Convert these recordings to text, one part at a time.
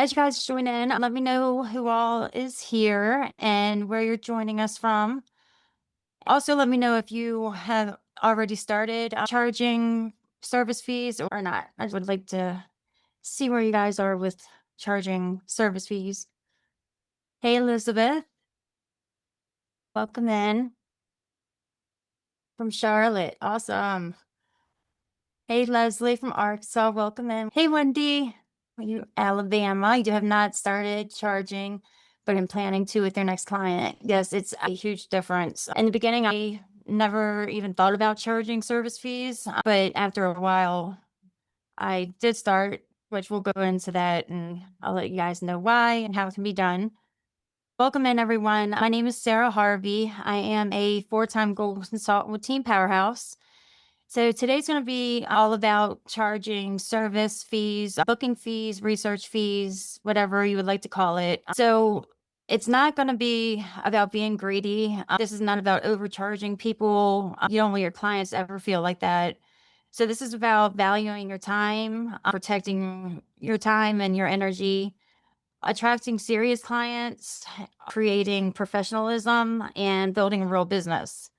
As you guys join in, let me know who all is here and where you're joining us from. Also, let me know if you have already started charging service fees or not. I would like to see where you guys are with charging service fees. Hey, Elizabeth, welcome in from Charlotte. Awesome. Hey, Leslie from Arkansas, welcome in. Hey, Wendy, you Alabama. You have not started charging, but I'm planning to with your next client. Yes, it's a huge difference. In the beginning, I never even thought about charging service fees, but after a while, I did start, which we'll go into that and I'll let you guys know why and how it can be done. Welcome in, everyone. My name is Sarah Harvey. I am a four-time gold consultant with Team Powerhouse. So today's going to be all about charging service fees, booking fees, research fees, whatever you would like to call it. So it's not going to be about being greedy. This is not about overcharging people. You don't want your clients to ever feel like that. So this is about valuing your time, protecting your time and your energy, attracting serious clients, creating professionalism, and building a real business.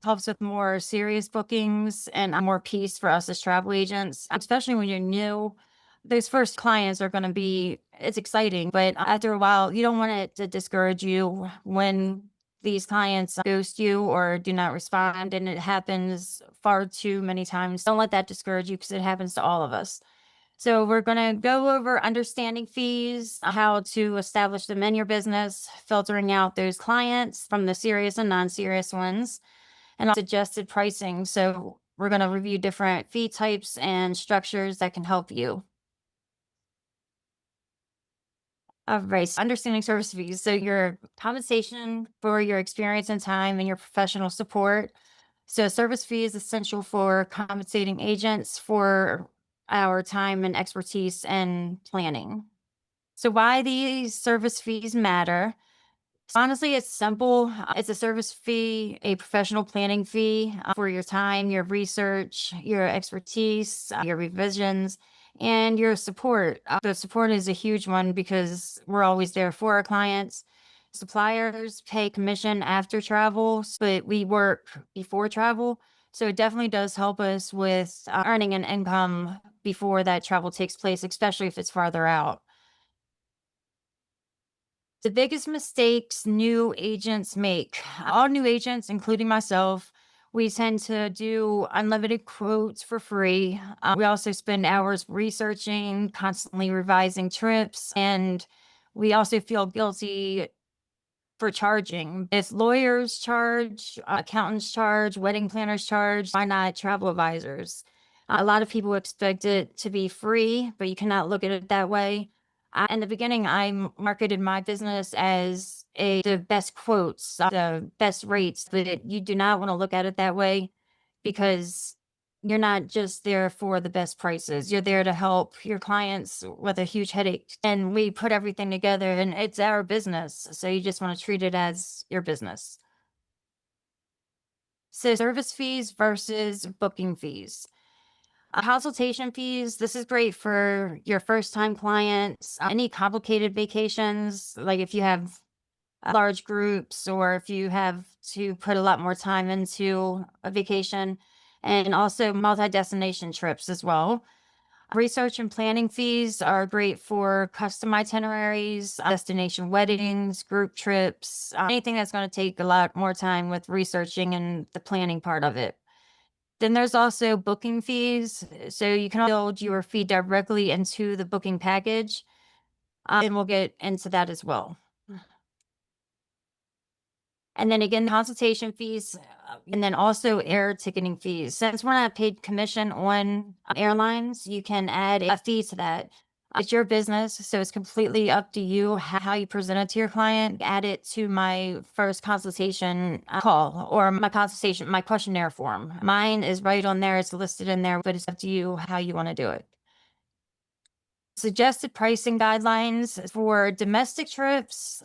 Helps with more serious bookings and more peace for us as travel agents, especially when you're new. Those first clients are going to be, it's exciting, but after a while, you don't want it to discourage you when these clients ghost you or do not respond. And it happens far too many times. Don't let that discourage you because it happens to all of us. So we're going to go over understanding fees, how to establish them in your business, filtering out those clients from the serious and non-serious ones, and suggested pricing. So we're going to review different fee types and structures that can help you. All right, so understanding service fees. So your compensation for your experience and time and your professional support. So service fee is essential for compensating agents for our time and expertise and planning. So why these service fees matter? Honestly, it's simple. It's a service fee, a professional planning fee for your time, your research, your expertise, your revisions, and your support. The support is a huge one because we're always there for our clients. Suppliers pay commission after travel, but we work before travel. So it definitely does help us with earning an income before that travel takes place, especially if it's farther out. The biggest mistakes new agents make, all new agents, including myself, we tend to do unlimited quotes for free. We also spend hours researching, constantly revising trips, and we also feel guilty for charging. If lawyers charge, accountants charge, wedding planners charge, why not travel advisors? A lot of people expect it to be free, but you cannot look at it that way. In the beginning, marketed my business as the best quotes, the best rates, but you do not want to look at it that way because you're not just there for the best prices. You're there to help your clients with a huge headache. And we put everything together and it's our business. So you just want to treat it as your business. So service fees versus booking fees. Consultation fees, this is great for your first time clients. Any complicated vacations, like if you have large groups or if you have to put a lot more time into a vacation, and also multi-destination trips as well. Research and planning fees are great for custom itineraries, destination weddings, group trips, anything that's going to take a lot more time with researching and the planning part of it. Then there's also booking fees. So you can build your fee directly into the booking package, and we'll get into that as well. And then again, consultation fees, and then also air ticketing fees. Since we're not paid commission on airlines, you can add a fee to that. It's your business, so it's completely up to you how you present it to your client. Add it to my first consultation call or my consultation, my questionnaire form. Mine is right on there. It's listed in there, but it's up to you how you want to do it. Suggested pricing guidelines for domestic trips.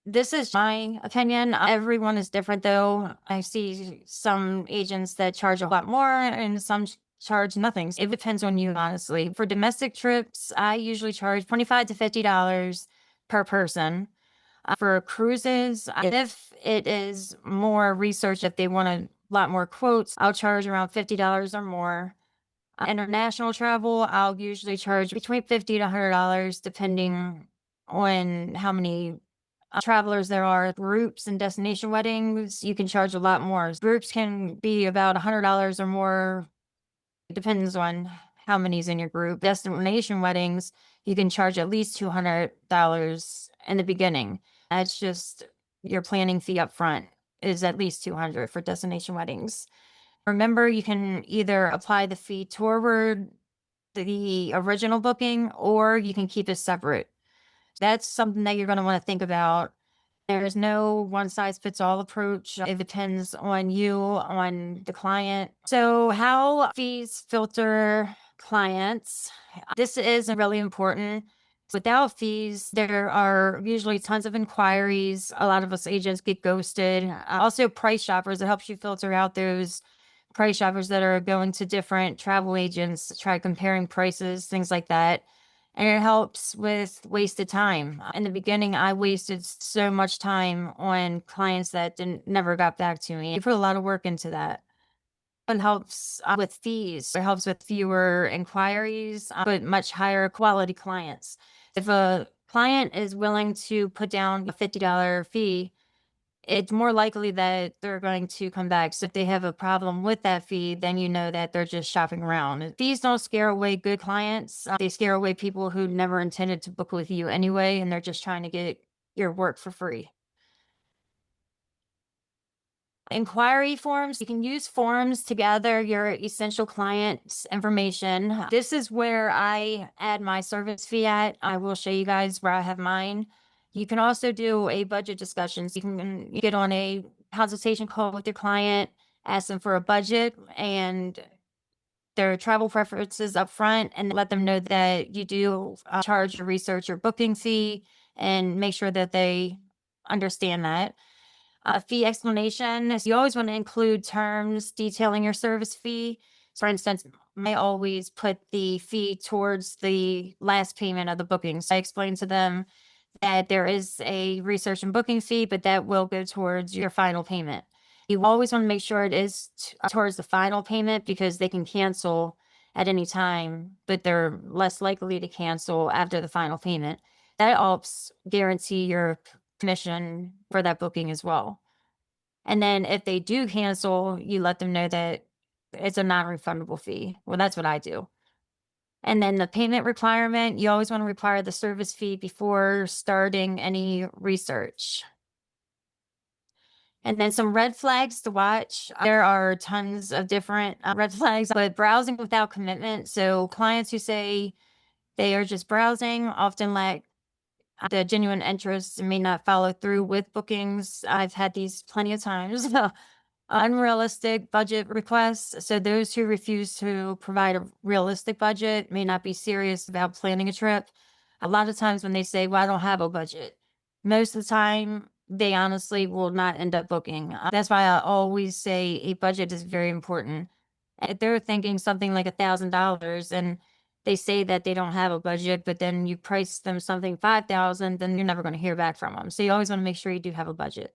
This is my opinion. Everyone is different though. I see some agents that charge a lot more and some charge nothing. It depends on you, honestly. For domestic trips, I usually charge $25 to $50 per person. For cruises, if it is more research, if they want a lot more quotes, I'll charge around $50 or more. International travel, I'll usually charge between $50 to $100, depending on how many travelers there are. Groups and destination weddings, you can charge a lot more. Groups can be about $100 or more. It depends on how many's in your group. Destination weddings, you can charge at least $200 in the beginning. That's just your planning fee up front is at least 200 for destination weddings. Remember, you can either apply the fee toward the original booking or you can keep it separate. That's something that you're going to want to think about. There's no one size fits all approach. It depends on you, on the client. So, how fees filter clients? This is really important. Without fees, there are usually tons of inquiries. A lot of us agents get ghosted. Also, price shoppers, it helps you filter out those price shoppers that are going to different travel agents to try comparing prices, things like that. And it helps with wasted time. In the beginning, I wasted so much time on clients that didn't never got back to me. I put a lot of work into that. It helps with fees. It helps with fewer inquiries, but much higher quality clients. If a client is willing to put down a $50 fee, it's more likely that they're going to come back. So if they have a problem with that fee, then you know that they're just shopping around. Fees don't scare away good clients. They scare away people who never intended to book with you anyway, and they're just trying to get your work for free. Inquiry forms, you can use forms to gather your essential clients information. This is where I add my service fee at. I will show you guys where I have mine. You can also do a budget discussion. So you can get on a consultation call with your client, ask them for a budget and their travel preferences up front, and let them know that you do charge a research or booking fee and make sure that they understand that. Fee explanation is you always want to include terms detailing your service fee. For instance, I always put the fee towards the last payment of the booking. So I explain to them that there is a research and booking fee, but that will go towards your final payment. You always want to make sure it is towards the final payment because they can cancel at any time, but they're less likely to cancel after the final payment. That helps guarantee your commission for that booking as well. And then if they do cancel, you let them know that it's a non-refundable fee. Well, that's what I do. And then the payment requirement, you always want to require the service fee before starting any research. And then some red flags to watch. There are tons of different red flags, but browsing without commitment. So clients who say they are just browsing often lack the genuine interest and may not follow through with bookings. I've had these plenty of times. Unrealistic budget requests. So those who refuse to provide a realistic budget may not be serious about planning a trip. A lot of times when they say, well, I don't have a budget, most of the time they honestly will not end up booking. That's why I always say a budget is very important. If they're thinking something like $1,000 and they say that they don't have a budget, but then you price them something 5,000, then you're never going to hear back from them. So you always want to make sure you do have a budget.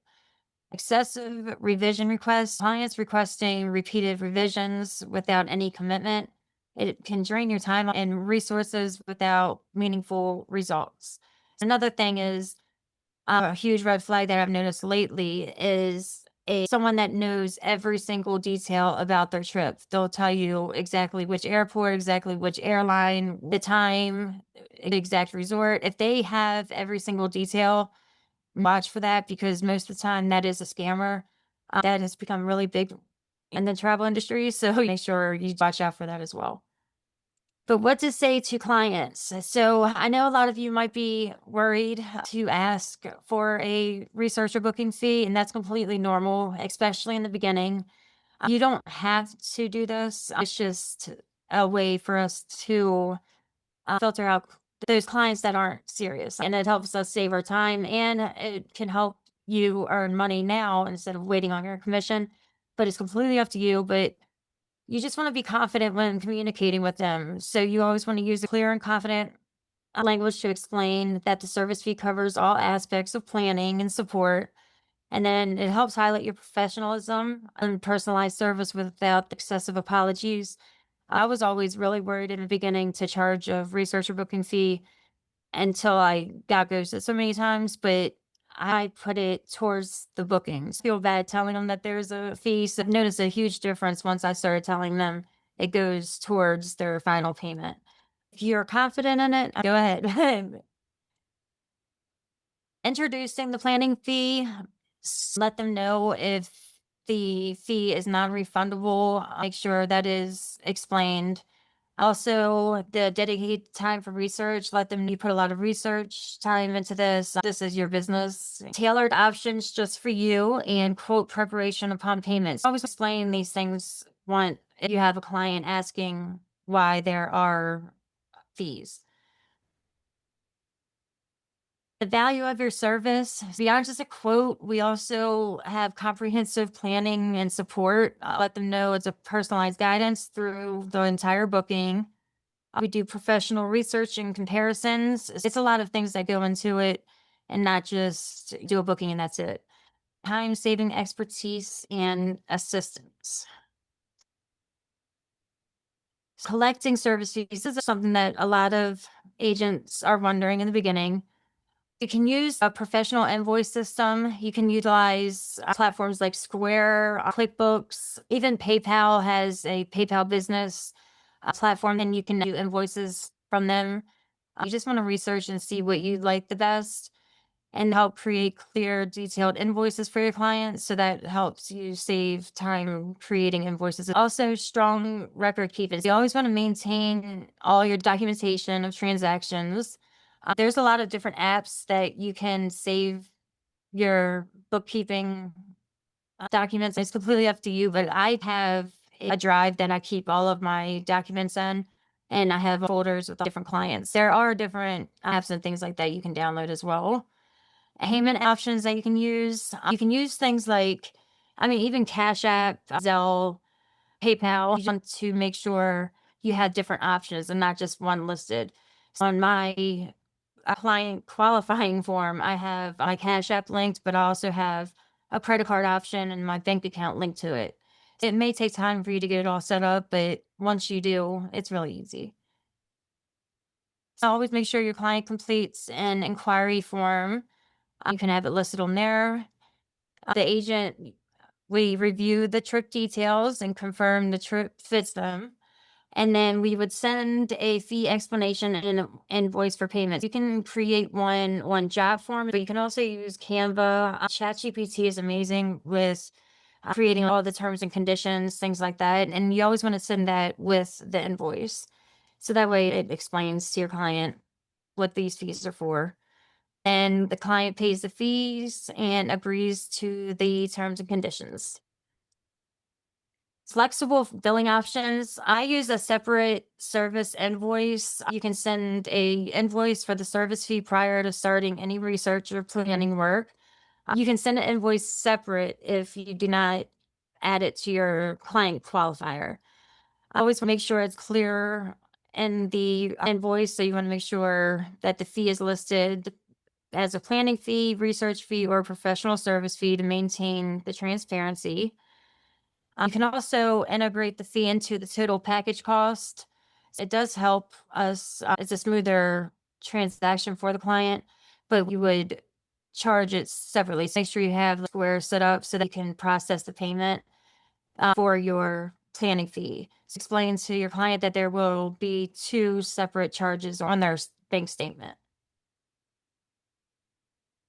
Excessive revision requests, clients requesting repeated revisions without any commitment. It can drain your time and resources without meaningful results. Another thing is a huge red flag that I've noticed lately is someone that knows every single detail about their trip. They'll tell you exactly which airport, exactly which airline, the time, the exact resort. If they have every single detail, watch for that because most of the time that is a scammer. That has become really big in the travel industry. So make sure you watch out for that as well. But what to say to clients? So I know a lot of you might be worried to ask for a research or booking fee, and that's completely normal, especially in the beginning. You don't have to do this. It's just a way for us to filter out those clients that aren't serious. And it helps us save our time and it can help you earn money now instead of waiting on your commission. But it's completely up to you. But You just want to be confident when communicating with them. So you always want to use a clear and confident language to explain that the service fee covers all aspects of planning and support. And then it helps highlight your professionalism and personalized service without excessive apologies. I was always really worried in the beginning to charge a researcher booking fee until I got ghosted so many times, but I put it towards the bookings. Feel bad telling them that there's a fee. So I've noticed a huge difference once I started telling them it goes towards their final payment. If you're confident in it, go ahead. Introducing the planning fee, let them know if the fee is non-refundable. Make sure that is explained. Also, the dedicated time for research, let them know you put a lot of research time into this. This is your business. Tailored options just for you and quote preparation upon payments. Always explain these things once if you have a client asking why there are fees. The value of your service, beyond just a quote, we also have comprehensive planning and support. Let them know it's a personalized guidance through the entire booking. We do professional research and comparisons. It's a lot of things that go into it and not just do a booking and that's it. Time saving expertise and assistance. Collecting service fees is something that a lot of agents are wondering in the beginning. You can use a professional invoice system. You can utilize platforms like Square, QuickBooks, even PayPal has a PayPal business platform, and you can do invoices from them. You just want to research and see what you like the best and help create clear, detailed invoices for your clients. So that helps you save time creating invoices. Also, strong record keeping. You always want to maintain all your documentation of transactions. There's a lot of different apps that you can save your bookkeeping documents. It's completely up to you, but I have a drive that I keep all of my documents in, and I have folders with different clients. There are different apps and things like that you can download as well. Payment options that you can use. You can use things like, I mean, even Cash App, Zelle, PayPal. You want to make sure you have different options and not just one listed. So on my client qualifying form, I have my Cash App linked, but I also have a credit card option and my bank account linked to it. It may take time for you to get it all set up, but once you do, it's really easy. So always make sure your client completes an inquiry form. You can have it listed on there. The agent, we review the trip details and confirm the trip fits them. And then we would send a fee explanation and an invoice for payment. You can create one on job form, but you can also use Canva. ChatGPT is amazing with creating all the terms and conditions, things like that. And you always want to send that with the invoice. So that way it explains to your client what these fees are for. And the client pays the fees and agrees to the terms and conditions. Flexible billing options. I use a separate service invoice. You can send a invoice for the service fee prior to starting any research or planning work. You can send an invoice separate if you do not add it to your client qualifier. I always make sure it's clear in the invoice. So you want to make sure that the fee is listed as a planning fee, research fee, or professional service fee to maintain the transparency. You can also integrate the fee into the total package cost. It does help us. It's a smoother transaction for the client, but we would charge it separately. So make sure you have Square set up so that you can process the payment for your planning fee. So explain to your client that there will be two separate charges on their bank statement.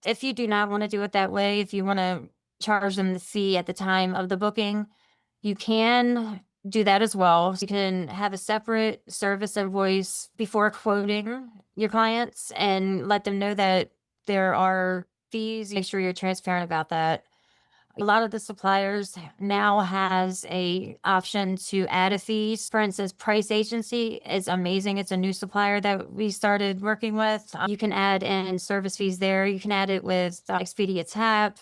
If you do not want to do it that way, if you want to charge them the fee at the time of the booking, you can do that as well. So you can have a separate service invoice before quoting your clients and let them know that there are fees. Make sure you're transparent about that. A lot of the suppliers now has a option to add a fee. For instance, Price Agency is amazing. It's a new supplier that we started working with. You can add in service fees there. You can add it with Expedia Tap.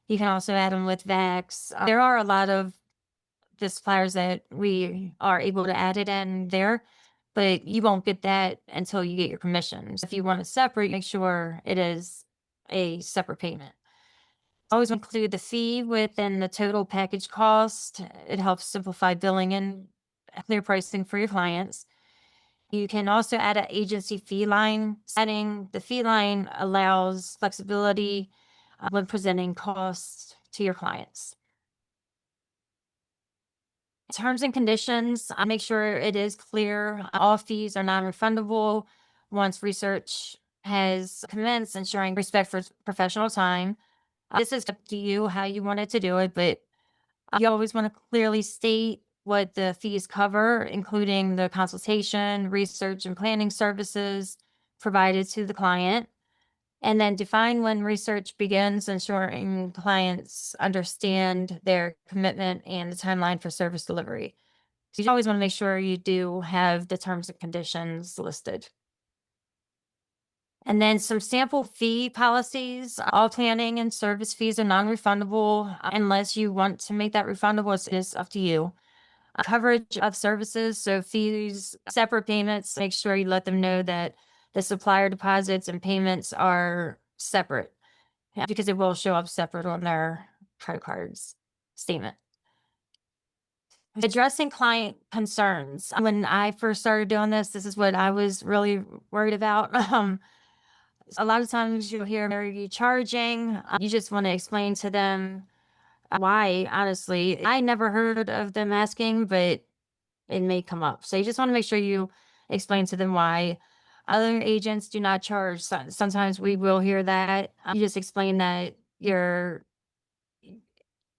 You can also add them with Vax. There are a lot of the suppliers that we are able to add it in there, but you won't get that until you get your commissions. If you want to separate, make sure it is a separate payment. Always include the fee within the total package cost. It helps simplify billing and clear pricing for your clients. You can also add an agency fee line setting. The fee line allows flexibility when presenting costs to your clients. Terms and conditions, make sure it is clear. All fees are non-refundable once research has commenced, ensuring respect for professional time. This is up to you how you wanted to do it, but you always want to clearly state what the fees cover, including the consultation, research, and planning services provided to the client. And then define when research begins, ensuring clients understand their commitment and the timeline for service delivery. So you always want to make sure you do have the terms and conditions listed. And then some sample fee policies. All planning and service fees are non-refundable unless you want to make that refundable. It is up to you. Coverage of services, so fees, separate payments. Make sure you let them know that the supplier deposits and payments are separate, because it will show up separate on their credit cards statement. Addressing client concerns. When I first started doing this is what I was really worried about. A lot of times you'll hear, are you charging? You just want to explain to them why. Honestly, I never heard of them asking, but it may come up. So you just want to make sure you explain to them why. Other agents do not charge. Sometimes we will hear that. You just explain that you're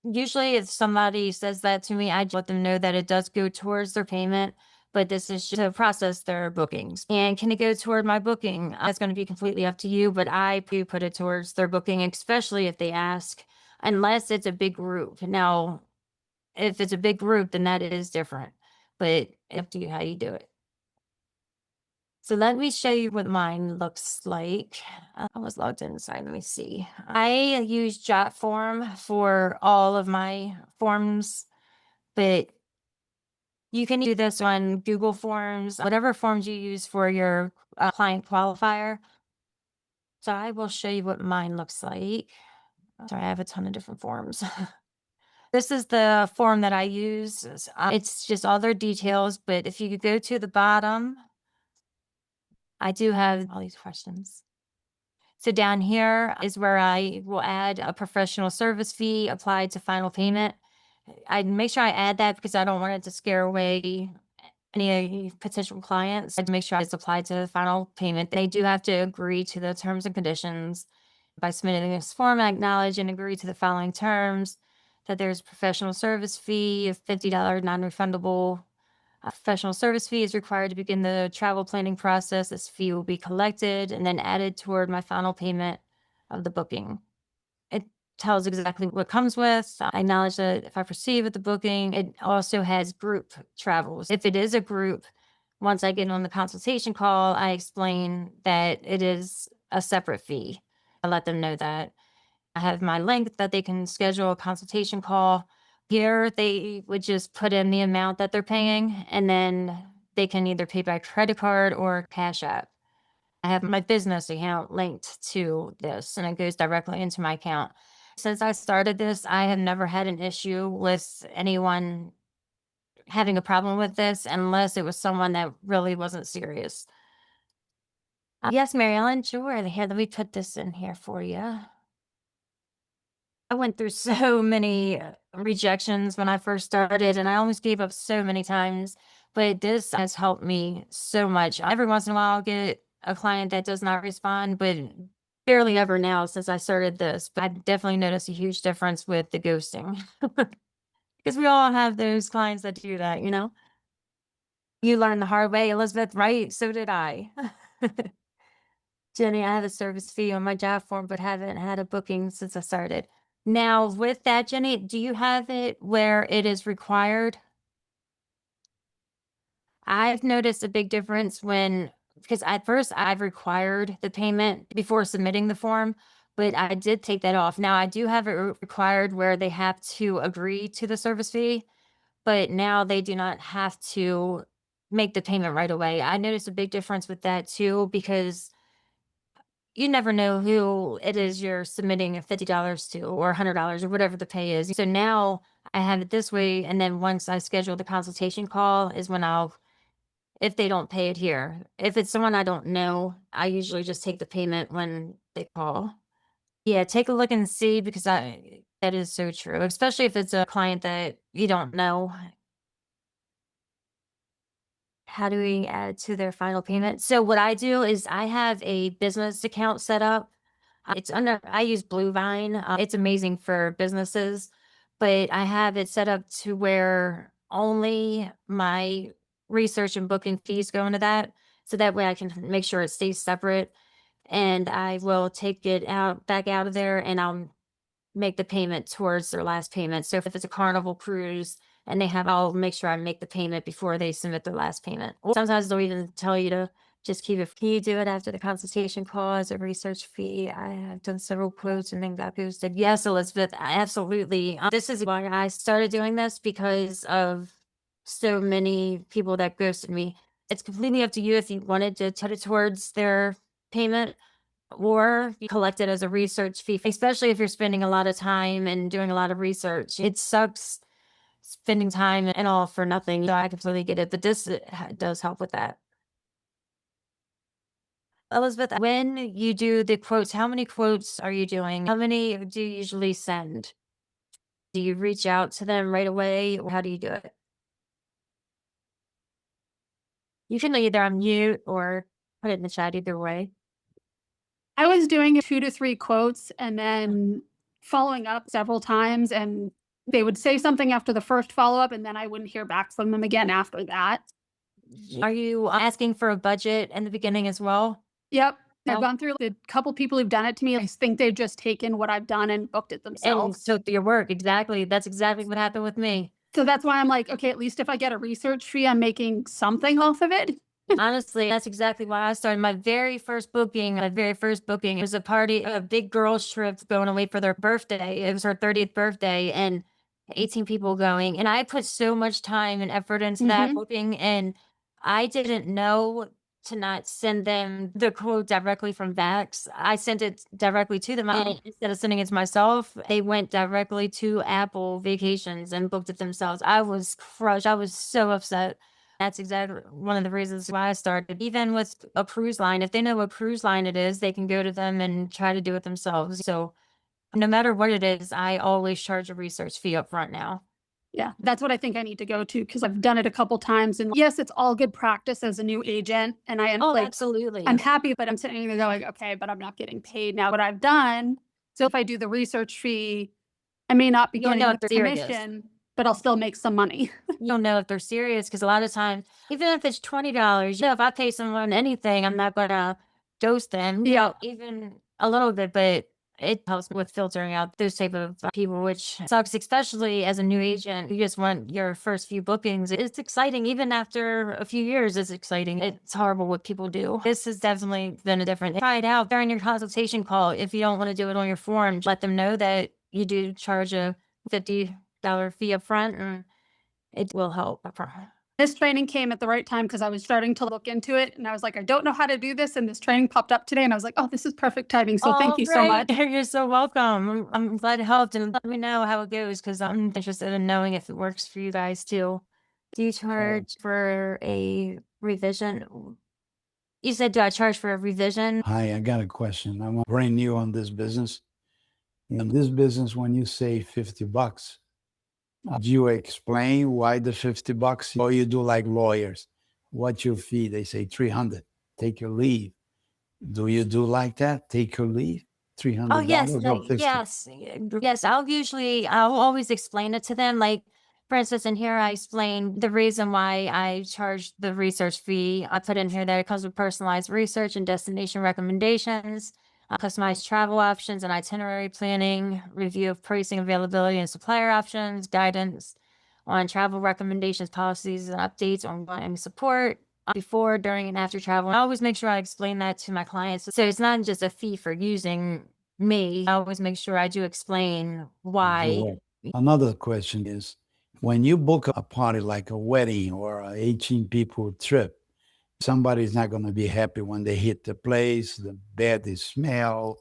usually if somebody says that to me, I just let them know that it does go towards their payment, but this is just to process their bookings. And can it go toward my booking? That's going to be completely up to you, but I do put it towards their booking, especially if they ask, unless it's a big group. Now, if it's a big group, then that is different, but up to you how you do it. So let me show you what mine looks like. I was logged inside. Let me see. I use JotForm for all of my forms, but you can do this on Google Forms, whatever forms you use for your client qualifier. So I will show you what mine looks like. Sorry, I have a ton of different forms. This is the form that I use. It's just all their details, but if you go to the bottom, I do have all these questions. So down here is where I will add a professional service fee applied to final payment. I make sure I add that because I don't want it to scare away any potential clients. I'd make sure it's applied to the final payment. They do have to agree to the terms and conditions. By submitting this form, I acknowledge and agree to the following terms: that there's professional service fee of $50 non-refundable. A professional service fee is required to begin the travel planning process. This fee will be collected and then added toward my final payment of the booking. It tells exactly what comes with. I acknowledge that if I proceed with the booking, it also has group travels. If it is a group, once I get on the consultation call, I explain that it is a separate fee. I let them know that. I have my link that they can schedule a consultation call. Here, they would just put in the amount that they're paying, and then they can either pay by credit card or Cash App. I have my business account linked to this, and it goes directly into my account. Since I started this, I have never had an issue with anyone having a problem with this unless it was someone that really wasn't serious. Yes, Mary Ellen, sure. Here, let me put this in here for you. I went through so many rejections when I first started, and I almost gave up so many times. But this has helped me so much. Every once in a while, I'll get a client that does not respond, but barely ever now since I started this. But I definitely noticed a huge difference with the ghosting because we all have those clients that do that, you know? You learn the hard way, Elizabeth, right? So did I. Jenny, I have a service fee on my job form, but haven't had a booking since I started. Now, with that, Jenny, do you have it where it is required? I've noticed a big difference because at first I've required the payment before submitting the form, but I did take that off. Now I do have it required where they have to agree to the service fee, but now they do not have to make the payment right away. I noticed a big difference with that too, because you never know who it is you're submitting $50 to or $100 or whatever the pay is. So now I have it this way. And then once I schedule the consultation call is when if they don't pay it here. If it's someone I don't know, I usually just take the payment when they call. Yeah, take a look and see because that is so true, especially if it's a client that you don't know. How do we add to their final payment? So what I do is I have a business account set up. It's under I use Blue Vine. It's amazing for businesses, but I have it set up to where only my research and booking fees go into that. So that way I can make sure it stays separate and I will take it out back out of there and I'll make the payment towards their last payment. So if it's a Carnival cruise and I'll make sure I make the payment before they submit their last payment. Or sometimes they'll even tell you to just keep it. Can you do it after the consultation call as a research fee? I have done several quotes and then got ghosted. Yes, Elizabeth, absolutely. This is why I started doing this because of so many people that ghosted me. It's completely up to you if you wanted to put it towards their payment or you collect it as a research fee, especially if you're spending a lot of time and doing a lot of research. It sucks spending time and all for nothing. So I completely get it, but this does help with that. Elizabeth, when you do the quotes, how many quotes are you doing? How many do you usually send? Do you reach out to them right away or how do you do it? You can either unmute or put it in the chat either way. I was doing 2 to 3 quotes and then following up several times, and they would say something after the first follow-up, and then I wouldn't hear back from them again after that. Are you asking for a budget in the beginning as well? Yep. I've No. gone through a couple people who've done it to me. I think they've just taken what I've done and booked it And themselves. so your work, exactly. That's exactly what happened with me. So that's why I'm like, okay, at least if I get a research fee, I'm making something off of it. Honestly, that's exactly why I started my very first booking was a party, a big girls trip going away for their birthday. It was her 30th birthday and 18 people going. And I put so much time and effort into that Mhm. booking and I didn't know to not send them the quote directly from Vax. I sent it directly to them. And instead of sending it to myself, they went directly to Apple Vacations and booked it themselves. I was crushed. I was so upset. That's exactly one of the reasons why I started. Even with a cruise line, if they know what cruise line it is, they can go to them and try to do it themselves. So no matter what it is, I always charge a research fee up front now. Yeah, that's what I think I need to go to because I've done it a couple times, and yes, it's all good practice as a new agent, and I am Oh, like, I'm absolutely. happy, but I'm sitting there going, okay, but I'm not getting paid now. What I've done, so if I do the research fee, I may not be You'll know getting if the they're serious. commission, but I'll still make some money. You don't know if they're serious because a lot of times, even if it's $20, if I pay someone anything, I'm not gonna ghost them, Yeah. even a little bit, but it helps with filtering out those type of people, which sucks, especially as a new agent. You just want your first few bookings. It's exciting, even after a few years, it's exciting. It's horrible what people do. This has definitely been a different. Try it out during your consultation call. If you don't want to do it on your form, let them know that you do charge a $50 fee up front and it will help. This training came at the right time because I was starting to look into it, and I was like, I don't know how to do this, and this training popped up today, and I was like, oh, this is perfect timing. So thank Oh, you so great. much. You're so welcome. I'm glad it helped and let me know how it goes because I'm interested in knowing if it works for you guys too. Do you charge for a revision? You said, do I charge for a revision? Hi, I got a question. I'm brand new on this business. In this business, when you say $50, do you explain why the $50? Or you do like lawyers? What's your fee? They say 300. Take your leave. Do you do like that? Take your leave? Oh, yes, $300 or 50? yes, I'll always explain it to them, like, for instance, in here, I explain the reason why I charge the research fee. I put in here that it comes with personalized research and destination recommendations, customized travel options and itinerary planning, review of pricing, availability, and supplier options, guidance on travel recommendations, policies, and updates on and support, before, during, and after travel. I always make sure I explain that to my clients. So it's not just a fee for using me. I always make sure I do explain why. Another question is, when you book a party like a wedding or a 18 people trip, somebody's not going to be happy when they hit the place, the bed, the smell,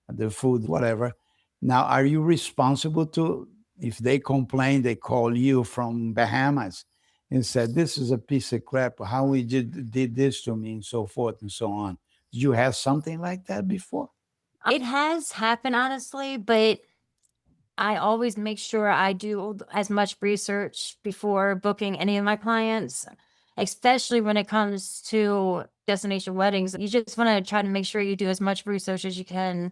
the food, whatever. Now, are you responsible to, if they complain, they call you from Bahamas and said, this is a piece of crap, how we did this to me, and so forth and so on. Did you have something like that before? It has happened, honestly, but I always make sure I do as much research before booking any of my clients, especially when it comes to destination weddings. You just want to try to make sure you do as much research as you can,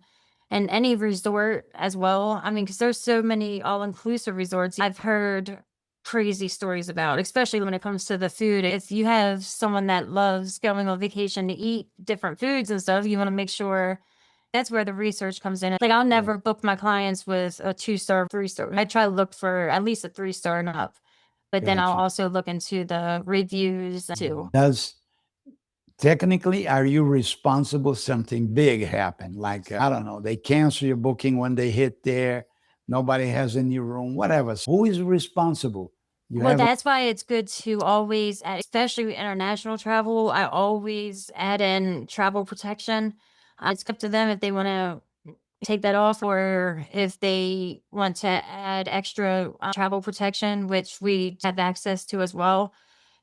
and any resort as well. I mean, because there's so many all-inclusive resorts I've heard crazy stories about, especially when it comes to the food. If you have someone that loves going on vacation to eat different foods and stuff, you want to make sure that's where the research comes in. Like, I'll Yeah. never book my clients with a 2-star, 3-star. I try to look for at least a 3-star and up. But then I'll Gotcha. also look into the reviews too. Does technically, are you responsible something big happen? Like, I don't know, they cancel your booking when they hit there, nobody has any room, whatever. So who is responsible? You Well, have a, that's why it's good to always add, especially with international travel, I always add in travel protection. It's up to them if they want to take that off, or if they want to add extra travel protection, which we have access to as well.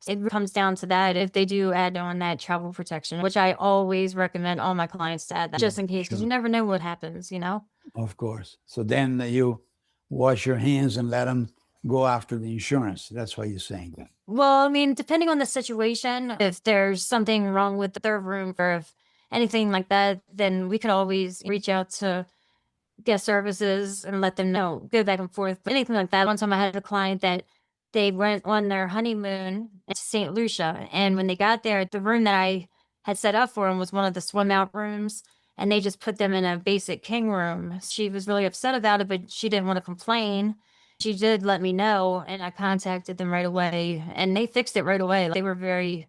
It comes down to that. If they do add on that travel protection, which I always recommend all my clients to add that, just in case, because sure, you never know what happens, you know? of course. So then you wash your hands and let them go after the insurance. That's why you're saying that. Well, I mean, depending on the situation, if there's something wrong with their room or if anything like that, then we could always reach out to guest services and let them know, go back and forth. But anything like that. One time I had a client that they went on their honeymoon to St. Lucia. And when they got there, the room that I had set up for them was one of the swim out rooms. And they just put them in a basic king room. She was really upset about it, but she didn't want to complain. She did let me know, and I contacted them right away, and they fixed it right away. They were very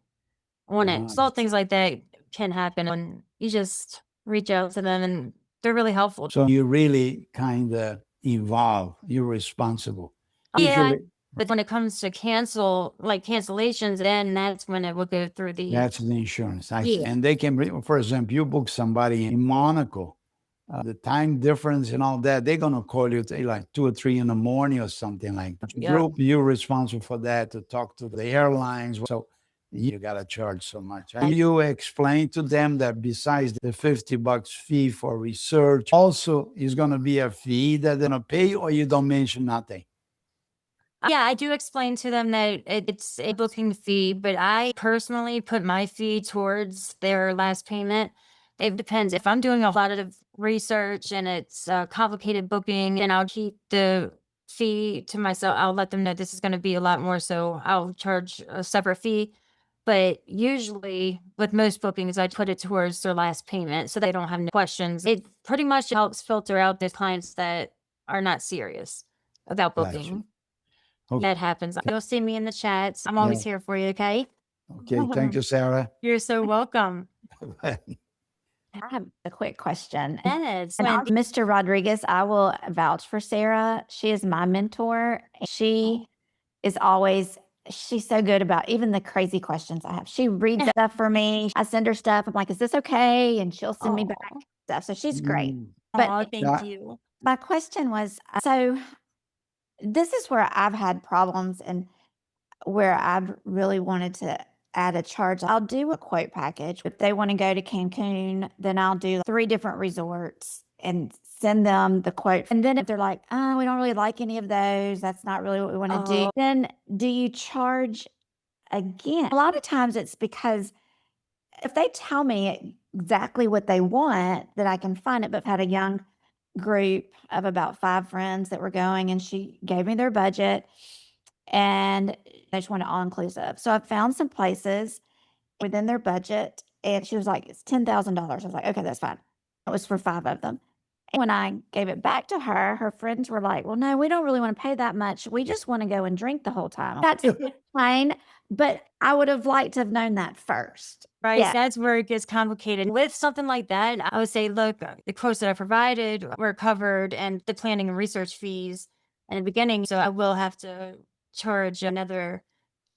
on it. So Nice. things like that can happen when you just reach out to them, and they're really helpful. So you really kind of involved, you're responsible. Yeah, Usually, but when it comes to cancellations, then that's when it will go through the that's the insurance. I see. yeah. And they can bring, for example, you book somebody in Monaco, the time difference and all that, they're going to call you like 2 or 3 in the morning or something like that. Yeah. Group, you're responsible for that to talk to the airlines. So you got to charge so much. And you explain to them that besides the $50 fee for research, also is going to be a fee that they're going to pay, or you don't mention nothing. Yeah, I do explain to them that it's a booking fee, but I personally put my fee towards their last payment. It depends. If I'm doing a lot of research and it's a complicated booking, then I'll keep the fee to myself. I'll let them know this is going to be a lot more, so I'll charge a separate fee. But usually, with most bookings, I put it towards their last payment so they don't have no questions. It pretty much helps filter out the clients that are not serious about Gotcha. booking. Okay. That happens. You'll see me in the chats. I'm Yeah. always here for you, okay? Okay. Thank you, Sarah. You're so welcome. I have a quick question. Dennis, And when Mr. Rodriguez, I will vouch for Sarah. She is my mentor. She is always, she's so good about even the crazy questions I have. She reads stuff for me. I send her stuff. I'm like, is this okay? And she'll send me back stuff. So she's great. Mm. But aw, thank Yeah. you. my question was, so this is where I've had problems and where I've really wanted to add a charge. I'll do a quote package. If they want to go to Cancun, then I'll do 3 different resorts and send them the quote. And then if they're like, oh, we don't really like any of those, that's not really what we want to do, then do you charge again? A lot of times it's because if they tell me exactly what they want, that I can find it. But I've had a young group of about 5 friends that were going, and she gave me their budget and they just wanted all inclusive. So I found some places within their budget, and she was like, it's $10,000. I was like, okay, that's fine. It was for 5 of them. And when I gave it back to her, her friends were like, well, no, we don't really want to pay that much. We just want to go and drink the whole time. That's fine, but I would have liked to have known that first. Right. Yeah. That's where it gets complicated. With something like that, I would say, look, the quotes that I provided were covered and the planning and research fees in the beginning. So I will have to charge another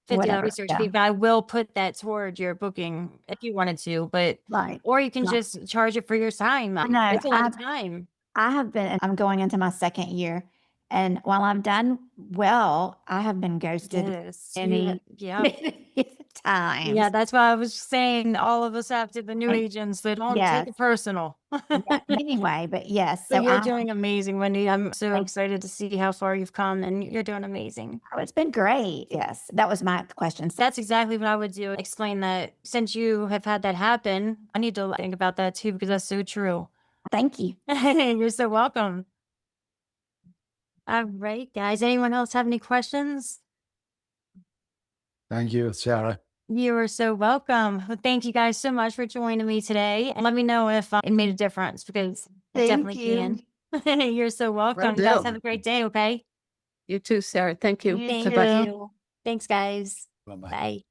$50 Whatever, research yeah. fee, but I will put that toward your booking if you wanted to, but Right. or you can Right. just charge it for your time. No, It's a lot of time. I have been I'm going into my 2nd year, and while I've done well, I have been ghosted Yes. many, Yeah. many times. Yeah, that's why I was saying all of us have to the new And agents, they don't take yes, it personal. yeah, anyway, but yes, But so you're doing amazing, Wendy. I'm so Thank excited to see how far you've come, and you're doing amazing. it's been great. Yes, that was my question. So That's exactly what I would do. Explain that since you have had that happen, I need to think about that too because that's so true. thank you. You're so welcome. All right, guys. Anyone else have any questions? Thank you, Sarah. You are so welcome. Well, thank you guys so much for joining me today. And let me know if it made a difference because it Thank definitely can. You're so welcome. You guys deal. have a great day, okay? You too, Sarah. Thank you. You Thank Bye-bye. you. Thanks, guys. Bye-bye. Bye.